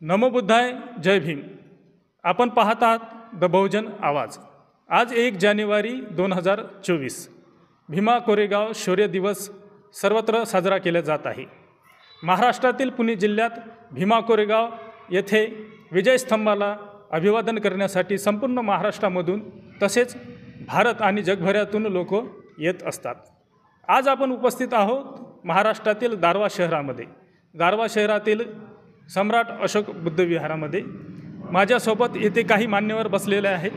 नमो बुद्धाय, जय भीम। आपण पाहत आहात द बहुजन आवाज। आज 1 जानेवारी 2024 भीमा कोरेगाव शौर्य दिवस सर्वत्र साजरा केला जात आहे। महाराष्ट्रातील पुणे जिल्ह्यात भीमा कोरेगाव येथे विजयस्तंभाला अभिवादन करण्यासाठी संपूर्ण महाराष्ट्रामधून तसेच भारत आणि जगभरातून लोक येत असतात। आज आपण उपस्थित आहोत महाराष्ट्रातील दारवा शहरामध्ये। दारवा शहरातील सम्राट अशोक बुद्ध विहारामध्ये माझ्यासोबत येथे काही मान्यवर बसलेले आहेत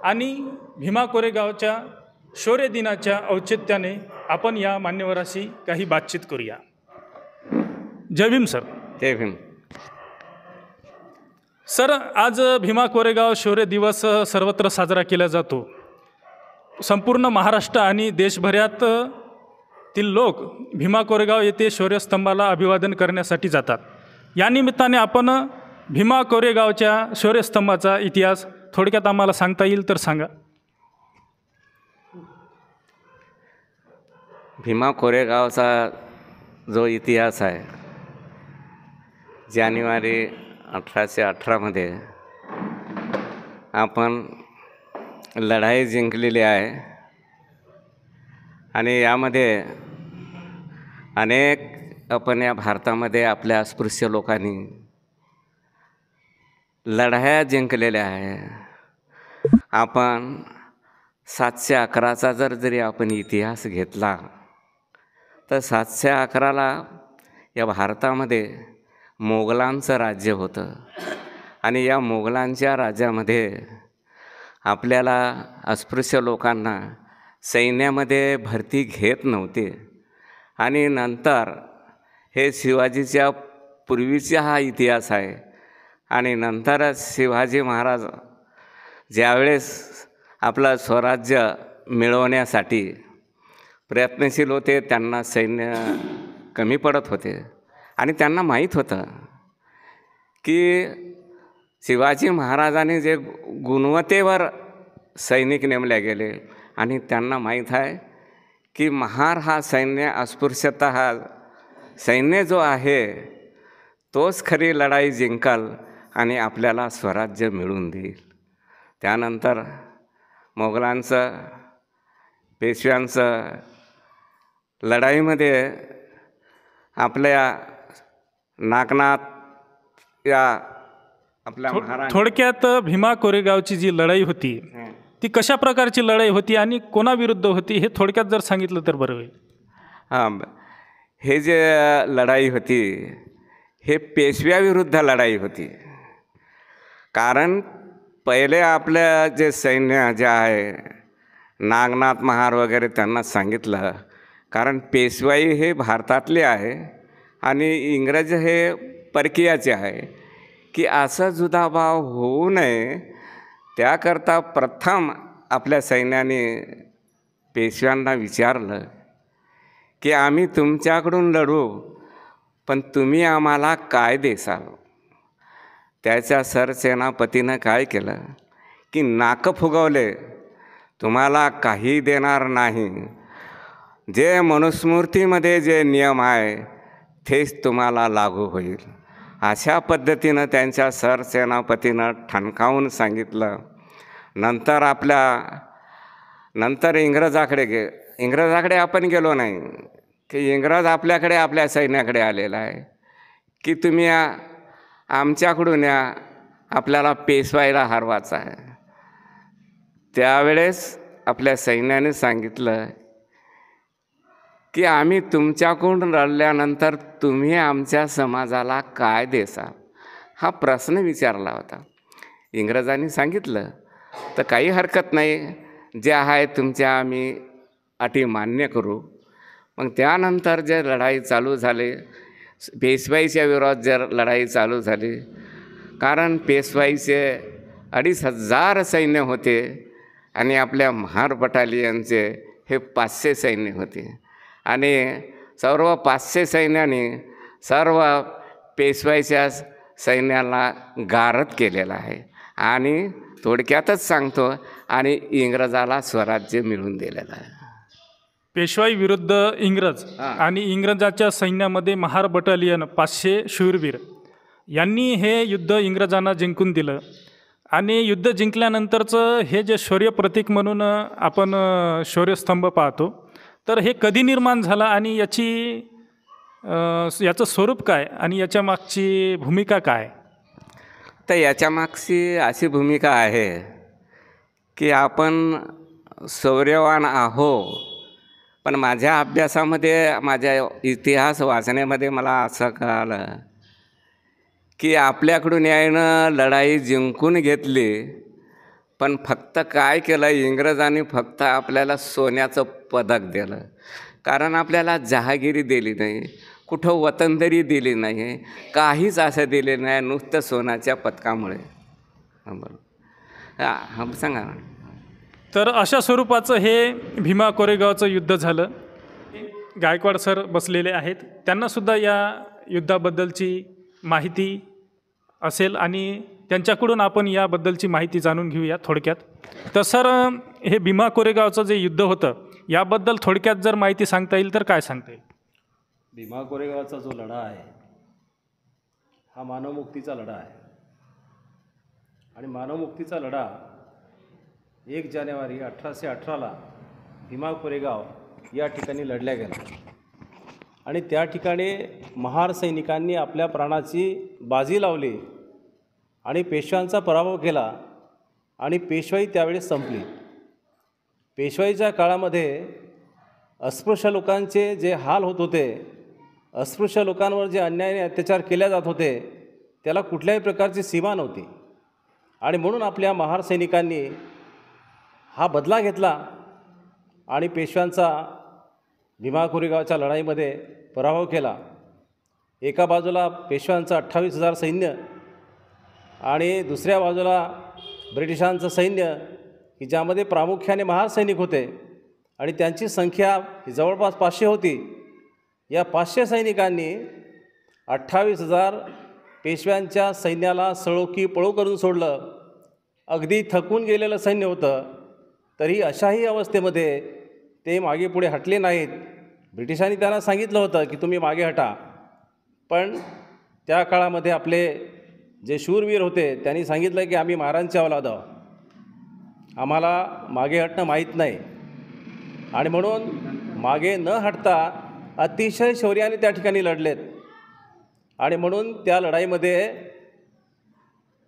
आणि भीमा कोरेगावच्या शौर्य दिनाच्या औचित्याने आपण या मान्यवराशी काही बातचीत करूया। जय भीम सर। जय भीम सर, आज भीमा कोरेगाव शौर्य दिवस सर्वत्र साजरा केला जातो। संपूर्ण महाराष्ट्र आणि देशभरात लोक भीमा कोरेगाव येथे शौर्यस्तंभाला अभिवादन करण्यासाठी जातात। या निमित्ताने आपण भीमा कोरेगावच्या शौर्यस्तंभाचा इतिहास थोडक्यात आम्हाला सांगता येईल तर सांगा। भीमा कोरेगावचा जो इतिहास आहे, जानेवारी 1818 मध्ये आपण लढाई जिंकलेली आहे आणि यामध्ये अनेक आपण या भारतामध्ये आपल्या अस्पृश्य लोकांनी लढाया जिंकलेल्या आहे। आपण 711चा जरी आपण इतिहास घेतला तर 711ला या भारतामध्ये मोगलांचं राज्य होतं आणि या मोगलांच्या राज्यामध्ये आपल्याला अस्पृश्य लोकांना सैन्यामध्ये भरती घेत नव्हते। आणि नंतर हे शिवाजीच्या पूर्वीचा हा इतिहास आहे आणि नंतरच शिवाजी महाराज ज्यावेळेस आपलं स्वराज्य मिळवण्यासाठी प्रयत्नशील होते, त्यांना सैन्य कमी पडत होते आणि त्यांना माहीत होतं की शिवाजी महाराजांनी जे गुणवत्तेवर सैनिक नेमले गेले आणि त्यांना माहीत आहे की महार हा सैन्य, अस्पृश्यता हा सैन्य जो आहे तोच खरी लढाई जिंकाल आणि आपल्याला स्वराज्य मिळवून देईल। त्यानंतर मोगलांचं, पेशव्यांचं लढाईमध्ये आपल्या नागनाथ या आपल्या महाराज थोडक्यात भीमा कोरेगावची जी लढाई होती ती कशा प्रकारची लढाई होती आणि कोणाविरुद्ध होती हे थोडक्यात जर सांगितलं तर बरं होईल। हां, हे जे लढाई होती हे पेशव्याविरुद्ध लढाई होती। कारण पहिले आपलं जे सैन्य जे आहे नागनाथ महार वगैरे त्यांना सांगितलं, कारण पेशवाई हे भारतातले आहे आणि इंग्रज हे परकीयाचे आहे, की असा जुदाभाव होऊ नये त्याकरता प्रथम आपल्या सैन्याने पेशव्यांना विचारलं की आम्ही तुमच्याकडून लढू पण तुम्ही आम्हाला काय देसाल। त्याच्या सरसेनापतीनं काय केलं की नाकं फुगवले, तुम्हाला काही देणार नाही, जे मनुस्मृतीमध्ये जे नियम आहे तेच तुम्हाला लागू होईल। अशा पद्धतीनं त्यांच्या सरसेनापतीनं ठणकावून सांगितलं। नंतर इंग्रजाकडे आपण गेलो नाही की इंग्रज आपल्याकडे आपल्या सैन्याकडे आलेला आहे की तुम्ही आमच्याकडून या, आपल्याला पेशवाईला हरवायचं आहे। त्यावेळेस आपल्या सैन्याने सांगितलं की आम्ही तुमच्याकडून लढल्यानंतर तुम्ही आमच्या समाजाला काय देसाल, हा प्रश्न विचारला होता। इंग्रजांनी सांगितलं तर काही हरकत नाही, जे आहे तुमच्या आम्ही अटी मान्य करू। मग त्यानंतर जे लढाई चालू झाली, पेशवाईच्या विरोधात जर लढाई चालू झाली, कारण पेशवाईचे 2500 सैन्य होते आणि आपल्या महार बटालियनचे हे 500 सैन्य होते आणि सर्व 500 सैन्याने सर्व पेशवाईच्या सैन्याला गारद केलेला आहे आणि थोडक्यातच सांगतो आणि इंग्रजाला स्वराज्य मिळवून दिलेलं आहे। पेशवाई विरुद्ध इंग्रज आणि इंग्रजाच्या सैन्यामध्ये महार बटालियन 500 शूरवीर यांनी हे युद्ध इंग्रजांना जिंकून दिलं आणि युद्ध जिंकल्यानंतरचं हे जे शौर्य प्रतीक म्हणून आपण शौर्यस्तंभ पाहतो, तर हे कधी निर्माण झाला आणि याचं स्वरूप काय आणि याच्या मागची भूमिका काय? तर याच्या मागची अशी भूमिका आहे की आपण शौर्यवान आहो, पण माझ्या अभ्यासामध्ये, माझ्या इतिहास वाचण्यामध्ये मला असं कळालं की आपल्याकडून यायनं लढाई जिंकून घेतली, पण फक्त काय केलं, इंग्रजांनी फक्त आपल्याला सोन्याचं पदक दिलं. कारण आपल्याला जहागिरी दिली नाही, कुठं वतनदारी दिली नाही, काहीच असं दिले नाही, नुसतं सोन्याच्या पदकामुळे. हां बरोबर, हां सांगा ना. तर अशा स्वरूपाचं हे भीमा कोरेगावचं युद्ध झालं. गायकवाड सर बसलेले आहेत, त्यांनासुद्धा या युद्धाबद्दलची माहिती असेल आणि त्यांच्याकडून आपण याबद्दलची माहिती जाणून घेऊया थोडक्यात. तर सर, हे भीमा कोरेगावचं जे युद्ध होतं याबद्दल थोडक्यात जर माहिती सांगता येईल तर काय सांगता येईल? भीमा कोरेगावचा जो लढा आहे हा मानवमुक्तीचा लढा आहे आणि मानवमुक्तीचा लढा 1 जानेवारी 1818ला भीमा कोरेगाव या ठिकाणी लढल्या गेला आणि त्या ठिकाणी महार सैनिकांनी आपल्या प्राणाची बाजी लावली आणि पेशव्यांचा पराभव केला आणि पेशवाई त्यावेळेस संपली. पेशवाईच्या काळामध्ये अस्पृश्य लोकांचे जे हाल होत होते, अस्पृश्य लोकांवर जे अन्याय अत्याचार केले जात होते, त्याला कुठल्याही प्रकारची सीमा नव्हती आणि म्हणून आपल्या महार सैनिकांनी हा बदला घेतला आणि पेशव्यांचा भीमा कोरेगावच्या लढाईमध्ये पराभव केला. एका बाजूला पेशव्यांचं 28,000 सैन्य आणि दुसऱ्या बाजूला ब्रिटिशांचं सैन्य की ज्यामध्ये प्रामुख्याने महार सैनिक होते आणि त्यांची संख्या जवळपास 500 होती. या 500 सैनिकांनी 28,000 पेशव्यांच्या सैन्याला सळोकी पळू करून सोडलं. अगदी थकून गेलेलं सैन्य होतं, तरी अशाही अवस्थेमध्ये ते मागे पुढे हटले नाहीत. ब्रिटिशांनी त्यांना सांगितलं होतं की तुम्ही मागे हटा, पण त्या काळामध्ये आपले जे शूरवीर होते त्यांनी सांगितलं की आम्ही महाराजांचे औलाद आहोत, आम्हाला मागे हटणं माहीत नाही. आणि म्हणून मागे न हटता अतिशय शौर्याने त्या ठिकाणी लढलेत आणि म्हणून त्या लढाईमध्ये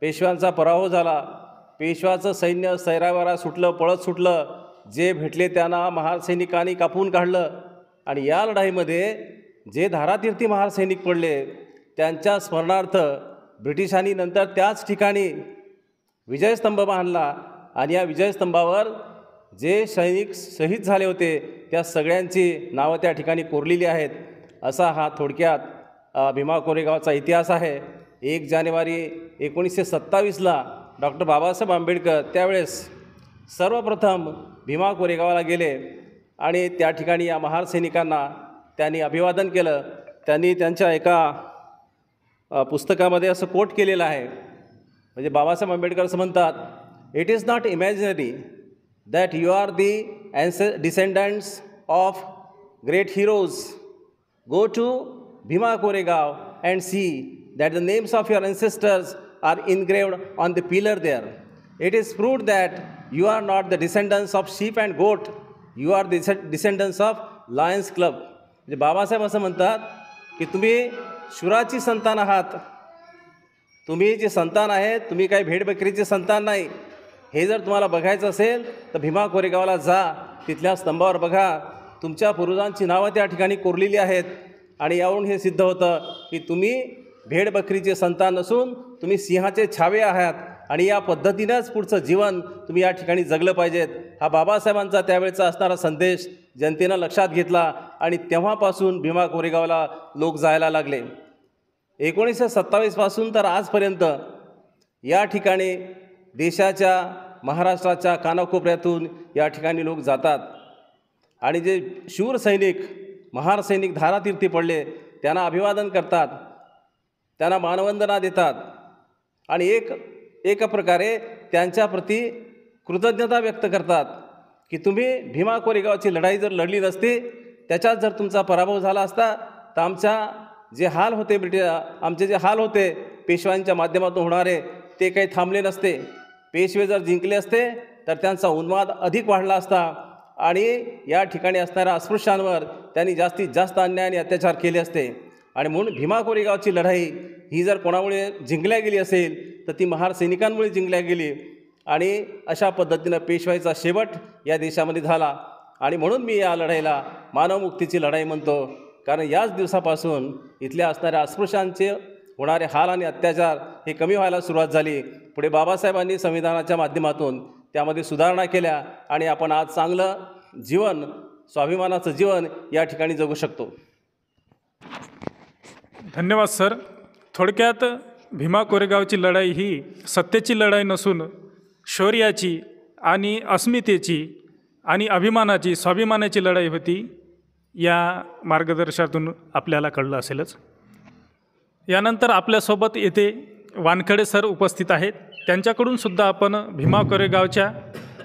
पेशव्यांचा पराभव झाला. पेशव्याचं सैन्य सैरावैरा सुटलं, पळत सुटलं. जे भेटले त्यांना महार सैनिकांनी कापून काढलं आणि या लढाईमध्ये जे धारातीर्थी महार सैनिक पडले त्यांच्या स्मरणार्थ ब्रिटिशांनी नंतर त्याच ठिकाणी विजयस्तंभ बांधला आणि या विजयस्तंभावर जे सैनिक शहीद झाले होते त्या सगळ्यांची नावं त्या ठिकाणी कोरलेली आहेत. असा हा थोडक्यात भीमा कोरेगावचा इतिहास आहे. 1 जानेवारी 1927ला डॉक्टर बाबासाहेब आंबेडकर त्यावेळेस सर्वप्रथम भीमा कोरेगावला गेले आणि त्या ठिकाणी या महार सैनिकांना त्यांनी अभिवादन केलं. त्यांनी त्यांच्या एका पुस्तकामध्ये असं कोट केलेलं आहे, म्हणजे बाबासाहेब आंबेडकर असं म्हणतात, it is not imaginary that you are the descendants of great heroes. Go to Bhima Koregaon and see that the names of your ancestors are engraved on the pillar there. It is proved that you are not the descendants of sheep and goat, you are the descendants of Lions Club. म्हणजे बाबासाहेब असं म्हणतात की तुम्ही शुराची संतान आहात, तुम्ही जे संतान आहे तुम्ही काही भेडबकरीचे संतान नाही. हे जर तुम्हाला बघायचं असेल तर भीमा कोरेगावला जा, तिथल्या स्तंभावर बघा, तुमच्या पूर्वजांची नावं त्या ठिकाणी कोरलेली आहेत आणि यावरून हे सिद्ध होतं की तुम्ही भेडबकरीचे संतान नसून तुम्ही सिंहाचे छावे आहात आणि या पद्धतीनंच पुढचं जीवन तुम्ही या ठिकाणी जगलं पाहिजेत. हा बाबासाहेबांचा त्यावेळेचा असणारा संदेश जनतेनं लक्षात घेतला आणि तेव्हापासून भीमा कोरेगावला लोक जायला लागले. 1927 पासून तर आजपर्यंत या ठिकाणी देशाच्या, महाराष्ट्राच्या कानाकोपऱ्यातून या ठिकाणी लोक जातात आणि जे शूर सैनिक, महार सैनिक धारातीर्थी पडले त्यांना अभिवादन करतात, त्यांना मानवंदना देतात आणि एक प्रकारे त्यांच्याप्रती कृतज्ञता व्यक्त करतात की तुम्ही भीमा कोरेगावची लढाई जर लढली नसती, त्याच्यात जर तुमचा पराभव झाला असता तर आमचे जे हाल होते पेशव्यांच्या माध्यमातून होणारे ते काही थांबले नसते. पेशवे जर जिंकले असते तर त्यांचा उन्माद अधिक वाढला असता आणि या ठिकाणी असणाऱ्या अस्पृश्यांवर त्यांनी जास्तीत जास्त अन्याय आणि अत्याचार केले असते. आणि म्हणून भीमा कोरेगावची लढाई ही जर कोणामुळे जिंकल्या गेली असेल तर ती महार सैनिकांमुळे जिंकल्या गेली. आणि अशा पद्धतीनं पेशवाईचा शेवट या देशामध्ये झाला. आणि म्हणून मी या लढाईला मानवमुक्तीची लढाई म्हणतो, कारण याच दिवसापासून इथल्या असणाऱ्या अस्पृश्यांचे होणारे हाल आणि अत्याचार हे कमी व्हायला सुरुवात झाली. पुढे बाबासाहेबांनी संविधानाच्या माध्यमातून त्यामध्ये सुधारणा केल्या आणि आपण आज चांगलं जीवन, स्वाभिमानाचं जीवन या ठिकाणी जगू शकतो. धन्यवाद सर. थोडक्यात भीमा कोरेगावची लढाई ही सत्तेची लढाई नसून शौर्याची आणि अस्मितेची आणि अभिमानाची, स्वाभिमानाची लढाई होती. या मार्गदर्शनातून आपल्याला कळलं असेलच. यानंतर आपल्यासोबत येथे वानखडे सर उपस्थित आहेत. त्यांच्याकडून सुद्धा आपण भीमा कोरेगावच्या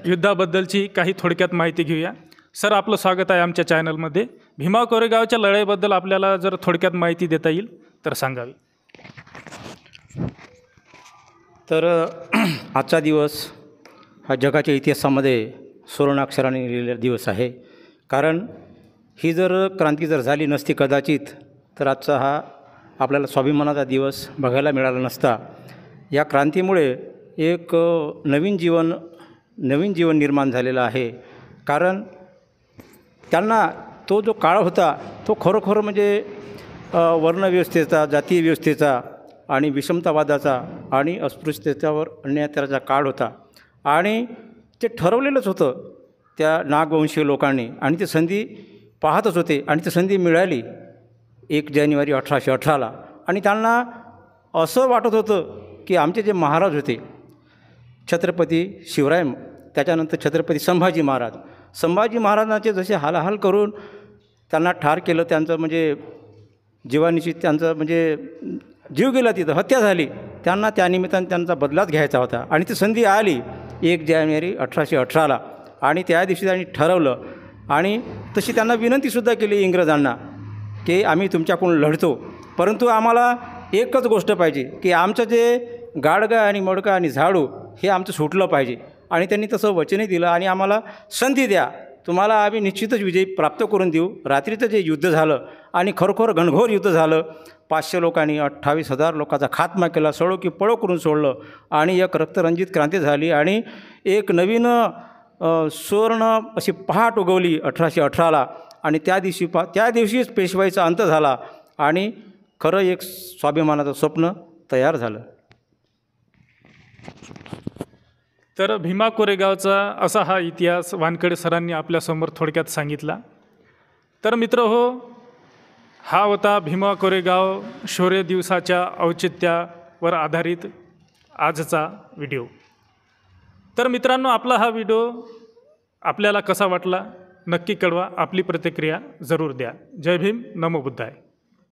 युद्धाबद्दलची काही थोडक्यात माहिती घेऊया. सर, आपलं स्वागत आहे आमच्या चॅनलमध्ये. भीमा कोरेगावच्या लढाईबद्दल आपल्याला जर थोडक्यात माहिती देता येईल तर सांगावी. तर आजचा दिवस हा जगाच्या इतिहासामध्ये सुवर्णाक्षराने लिहिलेला दिवस आहे. कारण ही जर क्रांती जर झाली नसती कदाचित तर आजचा हा आपल्याला स्वाभिमानाचा दिवस बघायला मिळाला नसता. या क्रांतीमुळे एक नवीन जीवन निर्माण झालेलं आहे. कारण त्यांना तो जो काळ होता तो खरोखर म्हणजे वर्णव्यवस्थेचा, जातीय व्यवस्थेचा आणि विषमतावादाचा आणि अस्पृश्यतेच्यावर अन्यायाचा काळ होता. आणि ते ठरवलेलंच होतं त्या नागवंशीय लोकांनी आणि ते संधी पाहतच होते. आणि ती संधी मिळाली 1 जानेवारी 1818ला. आणि त्यांना असं वाटत होतं की आमचे जे महाराज होते छत्रपती शिवराय, त्याच्यानंतर छत्रपती संभाजी महाराजांचे जसे हालाहाल करून त्यांना ठार केलं, त्यांचं म्हणजे जीवानिशी त्यांचं म्हणजे जीव गेला, तिथं हत्या झाली. त्यांना त्यानिमित्तानं त्यांचा बदलाच घ्यायचा होता. आणि ती संधी आली 1 जानेवारी 1818ला. आणि त्या दिवशी त्यांनी ठरवलं आणि तशी त्यांना विनंतीसुद्धा केली इंग्रजांना की आम्ही तुमच्याकडून लढतो, परंतु आम्हाला एकच गोष्ट पाहिजे की आमचं जे गाडगा आणि मडका आणि झाडू हे आमचं सुटलं पाहिजे. आणि त्यांनी तसं वचनही दिलं आणि आम्हाला संधी द्या, तुम्हाला आम्ही निश्चितच विजय प्राप्त करून देऊ. रात्रीचं जे युद्ध झालं आणि खरोखर घनघोर युद्ध झालं. 500 लोकांनी 28,000 लोकांचा खात्मा केला, सळो की पळो करून सोडलं. आणि एक रक्तरंजित क्रांती झाली आणि एक नवीन सुवर्ण अशी पहाट उगवली 1818ला. आणि त्या दिवशीच पेशवाईचा अंत झाला आणि खरं एक स्वाभिमानाचं स्वप्न तयार झालं. तर भीमा कोरेगावचा असा हा इतिहास वानखडे सरांनी आपल्यासमोर थोडक्यात सांगितला. तर मित्रहो, हा होता भीमा कोरेगाव शौर्य दिवसाच्या औचित्यावर आधारित आजचा व्हिडिओ. तर मित्रांनो, आपला हा व्हिडिओ आपल्याला कसा वाटला नक्की कळवा. आपली प्रतिक्रिया जरूर द्या. जय भीम, नमो बुद्धाय.